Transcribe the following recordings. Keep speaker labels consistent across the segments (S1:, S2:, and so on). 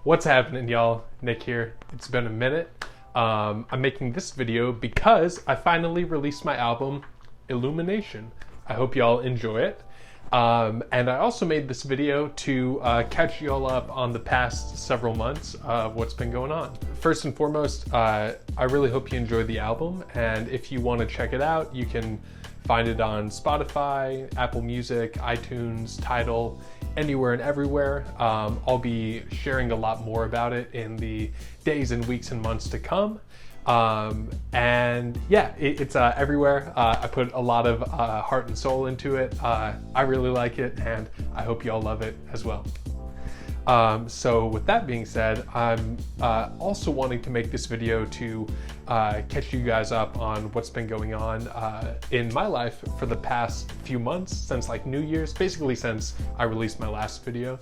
S1: What's happening, y'all? Nick here. It's been a minute. I'm making this video because I finally released my album, Illumination. I hope y'all enjoy it. And I also made this video to catch y'all up on the past several months of what's been going on. First and foremost, I really hope you enjoyed the album, and if you want to check it out, you can find it on Spotify, Apple Music, iTunes, Tidal, anywhere and everywhere. I'll be sharing a lot more about it in the days and weeks and months to come. And yeah, it's everywhere. I put a lot of heart and soul into it. I really like it, and I hope y'all love it as well. So with that being said, I'm also wanting to make this video to catch you guys up on what's been going on in my life for the past few months, since like New Year's, basically since I released my last video.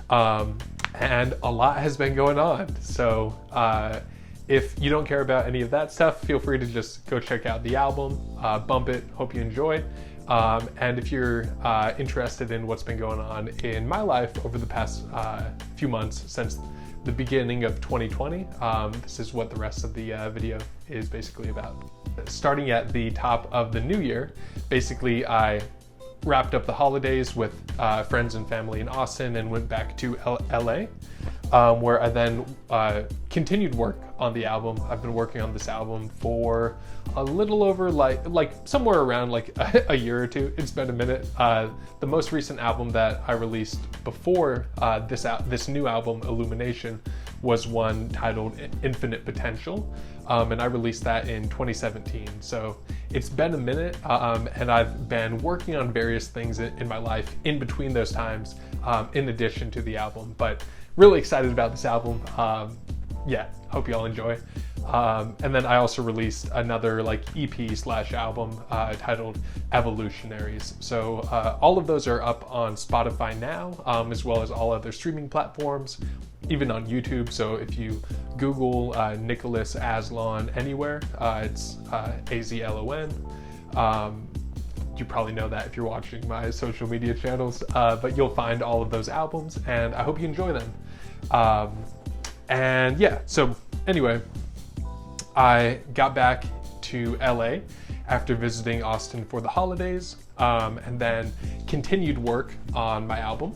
S1: And a lot has been going on. So if you don't care about any of that stuff, feel free to just go check out the album, bump it, hope you enjoy. And if you're interested in what's been going on in my life over the past few months since the beginning of 2020, this is what the rest of the video is basically about. Starting at the top of the new year, basically I wrapped up the holidays with friends and family in Austin and went back to LA, where I then continued work on the album. I've been working on this album for a little over like somewhere around like a year or two. It's been a minute. The most recent album that I released before this new album, Illumination, was one titled Infinite Potential, and I released that in 2017. So it's been a minute, and I've been working on various things in my life in between those times, in addition to the album. But really excited about this album. Yeah, hope y'all enjoy. And then I also released another like EP/album titled Evolutionaries. So all of those are up on Spotify now, as well as all other streaming platforms, even on YouTube. So if you Google Nicholas Aslon anywhere, it's Azlon. You probably know that if you're watching my social media channels, but you'll find all of those albums, and I hope you enjoy them. And yeah, so anyway, I got back to LA after visiting Austin for the holidays, and then continued work on my album.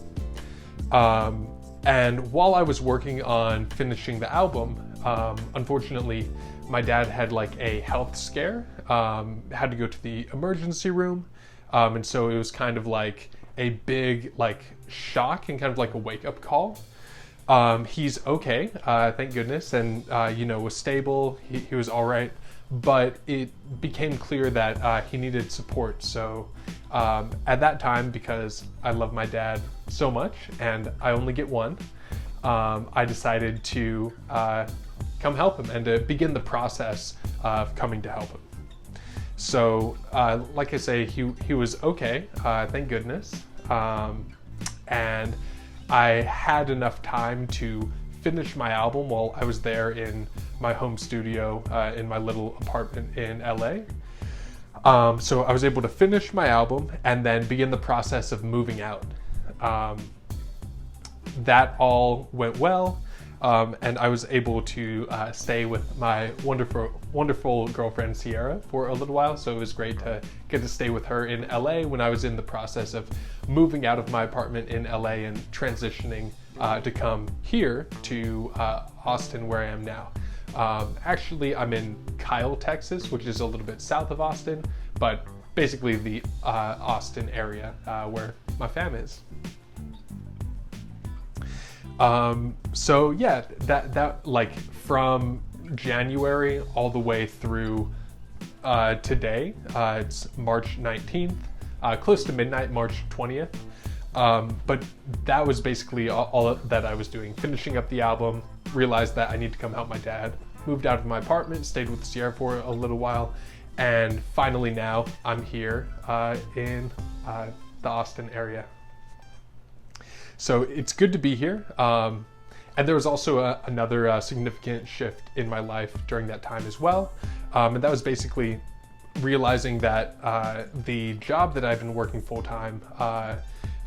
S1: And while I was working on finishing the album, unfortunately, my dad had like a health scare, had to go to the emergency room. And so it was kind of like a big like shock and kind of like a wake-up call. He's okay, thank goodness, and was stable. He was all right, but it became clear that he needed support. So at that time, because I love my dad so much and I only get one, I decided to come help him and to begin the process of coming to help him. So like I say, he was okay, thank goodness, and I had enough time to finish my album while I was there in my home studio in my little apartment in LA. So I was able to finish my album and then begin the process of moving out. That all went well, and I was able to stay with my wonderful girlfriend Sierra for a little while. So it was great to get to stay with her in LA when I was in the process of moving out of my apartment in LA and transitioning to come here to Austin, where I am now. Actually, I'm in Kyle, Texas, which is a little bit south of Austin, but basically the Austin area where my fam is. So yeah, that like from January all the way through today, it's March 19th, close to midnight, March 20th. But that was basically all that I was doing, finishing up the album, realized that I need to come help my dad, moved out of my apartment, stayed with Sierra for a little while, and finally now I'm here in the Austin area. So it's good to be here. And there was also another significant shift in my life during that time as well. And that was basically realizing that the job that I've been working full-time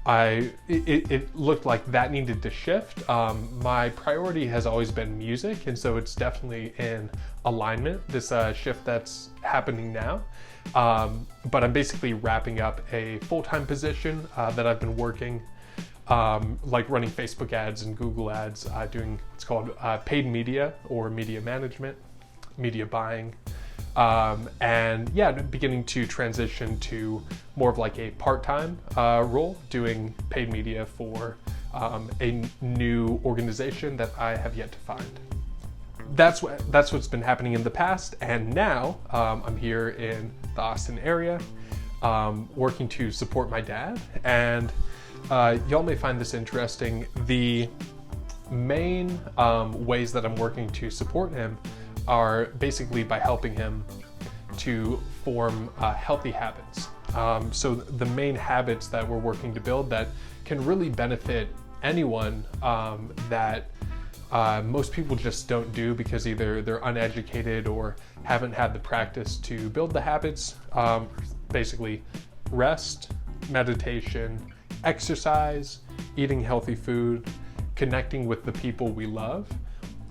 S1: it looked like that needed to shift. My priority has always been music, and so it's definitely in alignment, this shift that's happening now. But I'm basically wrapping up a full-time position that I've been working, like running Facebook ads and Google ads, doing what's called paid media or media management, media buying. And yeah, beginning to transition to more of like a part-time role, doing paid media for a new organization that I have yet to find. That's what's been happening in the past, and now I'm here in the Austin area, working to support my dad. And y'all may find this interesting. The main ways that I'm working to support him are basically by helping him to form healthy habits. So the main habits that we're working to build that can really benefit anyone, that most people just don't do because either they're uneducated or haven't had the practice to build the habits. Basically rest, meditation, exercise, eating healthy food, connecting with the people we love,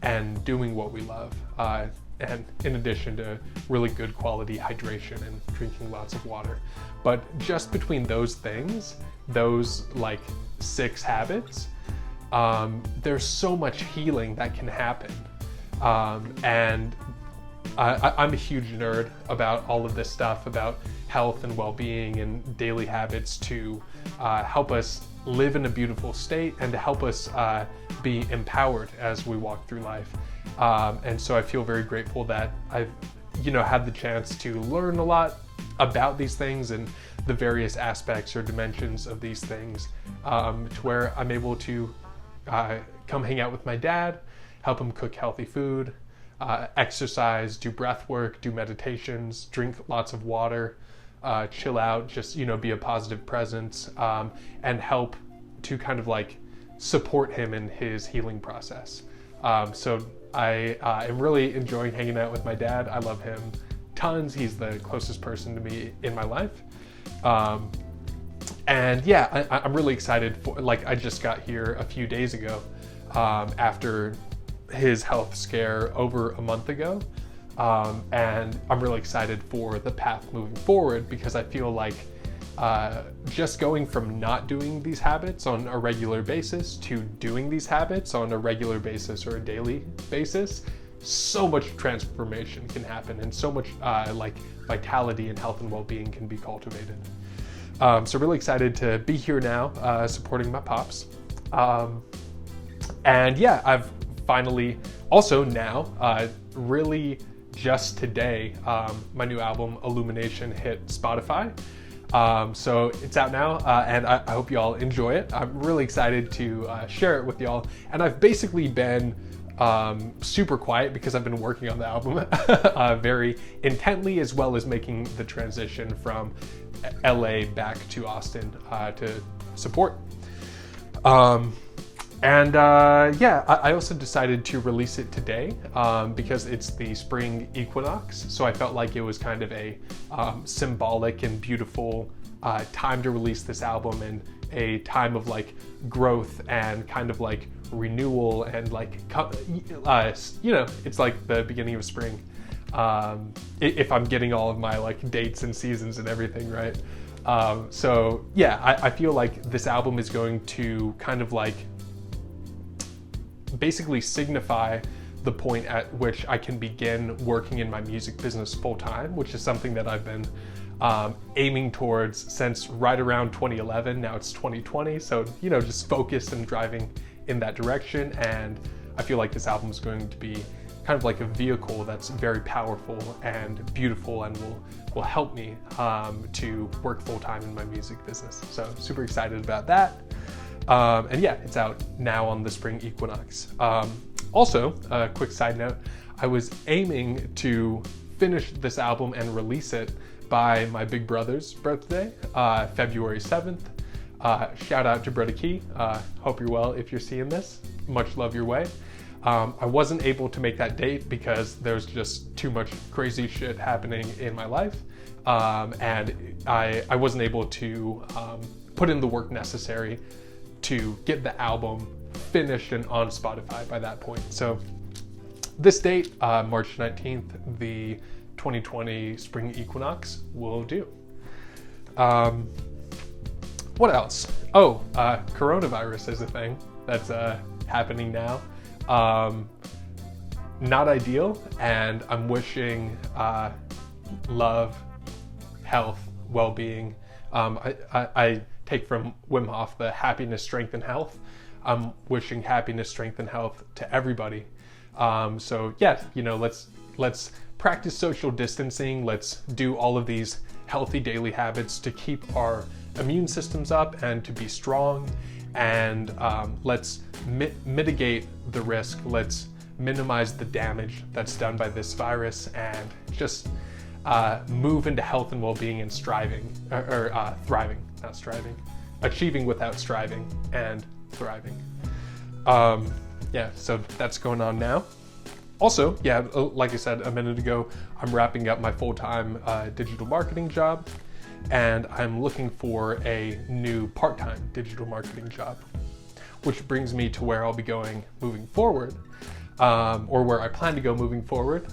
S1: and doing what we love, and in addition to really good quality hydration and drinking lots of water. But just between those things, those like 6 habits, there's so much healing that can happen. And I'm a huge nerd about all of this stuff, about health and well-being and daily habits to help us live in a beautiful state and to help us be empowered as we walk through life. And so I feel very grateful that I've had the chance to learn a lot about these things and the various aspects or dimensions of these things, to where I'm able to come hang out with my dad, help him cook healthy food, exercise, do breath work, do meditations, drink lots of water, chill out, just be a positive presence, and help to kind of like support him in his healing process. So I am really enjoying hanging out with my dad. I love him tons. He's the closest person to me in my life. And yeah, I'm really excited for, like, I just got here a few days ago, after his health scare over a month ago. And I'm really excited for the path moving forward, because I feel like just going from not doing these habits on a regular basis to doing these habits on a regular basis or a daily basis, so much transformation can happen, and so much like vitality and health and well-being can be cultivated. So really excited to be here now, supporting my pops. And yeah, I've finally also now really just today, my new album Illumination hit Spotify. So it's out now, and I hope y'all enjoy it. I'm really excited to share it with y'all. And I've basically been super quiet because I've been working on the album very intently, as well as making the transition from LA back to Austin to support. Yeah, I also decided to release it today because it's the spring equinox. So I felt like it was kind of a symbolic and beautiful time to release this album, and a time of like growth and kind of like renewal, and like, it's like the beginning of spring. If I'm getting all of my like dates and seasons and everything right. So yeah, I feel like this album is going to kind of like basically signify the point at which I can begin working in my music business full time, which is something that I've been aiming towards since right around 2011. Now it's 2020, so just focused and driving in that direction. And I feel like this album is going to be kind of like a vehicle that's very powerful and beautiful, and will help me to work full time in my music business. So super excited about that. And yeah, it's out now on the spring equinox. Also, a quick side note, I was aiming to finish this album and release it by my big brother's birthday, February 7th. Shout out to Brother Key. Hope you're well if you're seeing this. Much love your way. I wasn't able to make that date because there's just too much crazy shit happening in my life. And I wasn't able to put in the work necessary to get the album finished and on Spotify by that point. So this date, March 19th, the 2020 spring equinox will do. What else? Oh, coronavirus is a thing that's happening now. Not ideal, and I'm wishing love, health, well-being. I take from Wim Hof the happiness, strength, and health. I'm wishing happiness, strength, and health to everybody. So yeah, let's practice social distancing. Let's do all of these healthy daily habits to keep our immune systems up and to be strong. And let's mitigate the risk. Let's minimize the damage that's done by this virus, and just move into health and well-being and striving, or thriving, not striving, achieving without striving and thriving. Yeah, so that's going on now. Also, yeah, like I said a minute ago, I'm wrapping up my full-time digital marketing job, and I'm looking for a new part-time digital marketing job, which brings me to where I'll be going moving forward, or where I plan to go moving forward,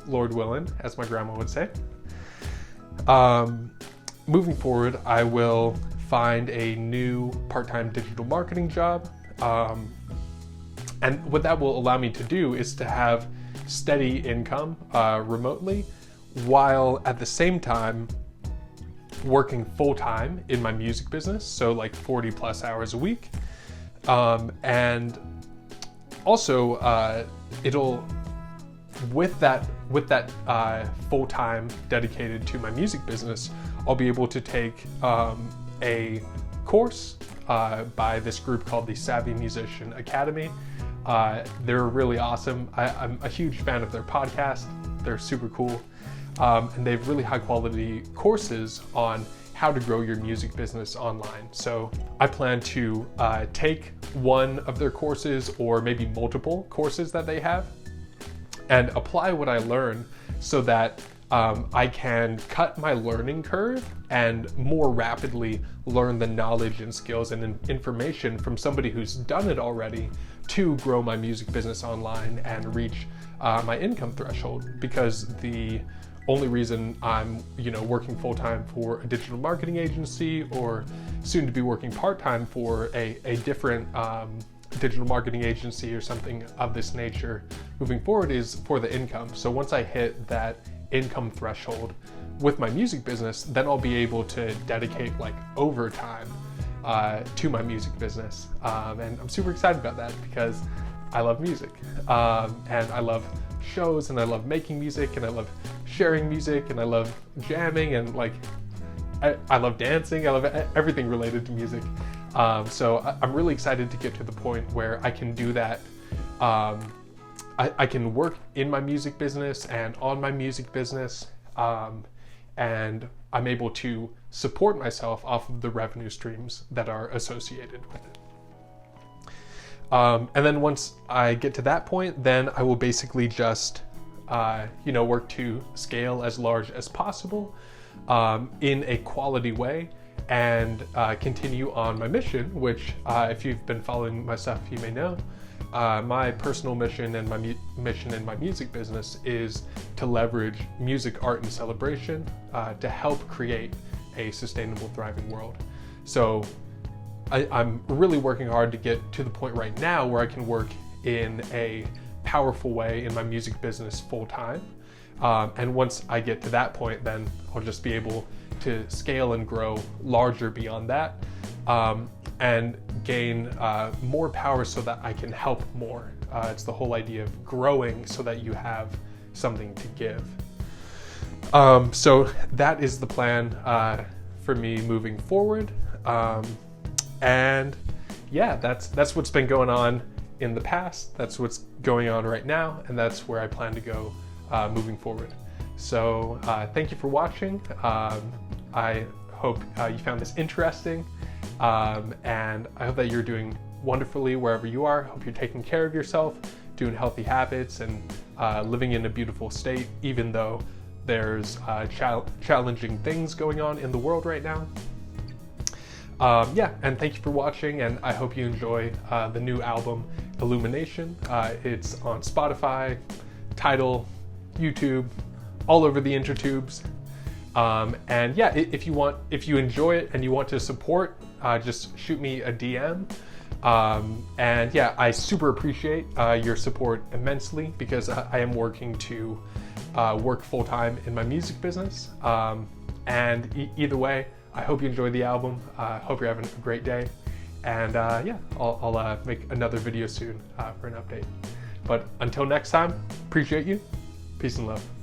S1: Lord willing, as my grandma would say. Moving forward, I will find a new part-time digital marketing job, and what that will allow me to do is to have steady income remotely, while at the same time working full-time in my music business, so like 40 plus hours a week. And also it'll, with that full-time dedicated to my music business, I'll be able to take a course by this group called the Savvy Musician Academy. They're really awesome. I'm a huge fan of their podcast. They're super cool. And they have really high quality courses on how to grow your music business online. So I plan to take one of their courses, or maybe multiple courses that they have, and apply what I learn so that I can cut my learning curve and more rapidly learn the knowledge and skills and information from somebody who's done it already to grow my music business online and reach my income threshold. Because the only reason I'm working full-time for a digital marketing agency, or soon to be working part-time for a different digital marketing agency or something of this nature moving forward, is for the income. So once I hit that income threshold with my music business, then I'll be able to dedicate like overtime to my music business. And I'm super excited about that because I love music, and I love shows, and I love making music, and I love sharing music, and I love jamming, and like I love dancing. I love everything related to music. So I'm really excited to get to the point where I can do that. I can work in my music business and on my music business, and I'm able to support myself off of the revenue streams that are associated with it. And then once I get to that point, then I will basically just work to scale as large as possible in a quality way, and continue on my mission, which if you've been following my stuff, you may know. My personal mission and my mission in my music business is to leverage music, art, and celebration to help create a sustainable, thriving world. So I'm really working hard to get to the point right now where I can work in a powerful way in my music business full time. And once I get to that point, then I'll just be able to scale and grow larger beyond that, and gain more power so that I can help more. It's the whole idea of growing so that you have something to give. So that is the plan for me moving forward. And yeah, that's what's been going on in the past. That's what's going on right now, and that's where I plan to go moving forward. So thank you for watching. I hope you found this interesting, and I hope that you're doing wonderfully wherever you are. I hope you're taking care of yourself, doing healthy habits, and living in a beautiful state, even though there's challenging things going on in the world right now. Yeah, and thank you for watching, and I hope you enjoy the new album, Illumination. It's on Spotify, Tidal, YouTube, all over the intertubes. And yeah, if you enjoy it and you want to support, just shoot me a DM. And yeah, I super appreciate your support immensely, because I am working to work full-time in my music business. And either way, I hope you enjoy the album. Hope you're having a great day. And yeah, I'll make another video soon for an update. But until next time, appreciate you. Peace and love.